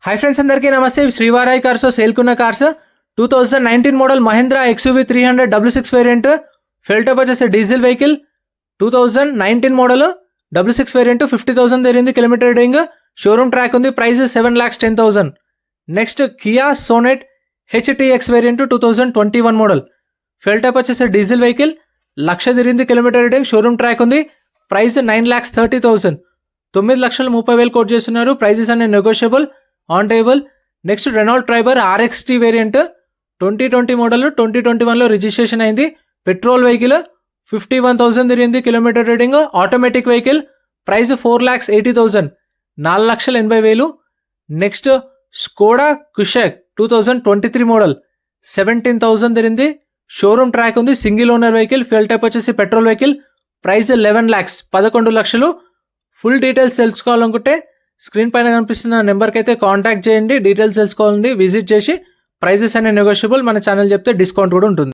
Hi friends, అందరికీ నమస్తే. శ్రీవారాయ్ కార్స్ సేల్కున్న cars 2019 model Mahindra XUV 300 66 variant full top వచ్చేసి డీజిల్ వెహికల్. 2019 మోడల్ 66 వేరియంట్ 50,000 తిరిగింది. Kilometre reading. షోరూమ్ ట్రాక్ ఉంది. Price 7,10,000. Next Kia Sonet HTX variant 2021 model full top వచ్చేసి diesel vehicle. 1,00,000 తిరిగింది. Kilometre reading. Showroom track ఉంది. ప్రైస్ 9,30,000. 9,30,000 కోట్ చేస్తున్నారు. Prices అనే negotiable on table. Next Renault Triber RXT variant 2020 model 2021లో registration అయింది. Petrol vehicle. 51,000 తిరిగింది. Kilometre reading. Automatic vehicle. Price 4,80,000. 4,80,000. Next Skoda Kushaq 2023 model 17,000 తిరిగింది. Showroom track ఉంది. Single owner vehicle. Fuel type వచ్చేసి petrol vehicle. Price 11 lakhs 11 లక్షలు. Full details తెలుసుకోవాలనుకుంటే screen పైన కనిపిస్తున్న నెంబర్కి అయితే కాంటాక్ట్ చేయండి. డీటెయిల్స్ తెలుసుకోవాలండి. విజిట్ చేసి ప్రైజెస్ అనే నెగోషియబుల్. మన ఛానల్ చెప్తే డిస్కౌంట్ కూడా ఉంటుంది.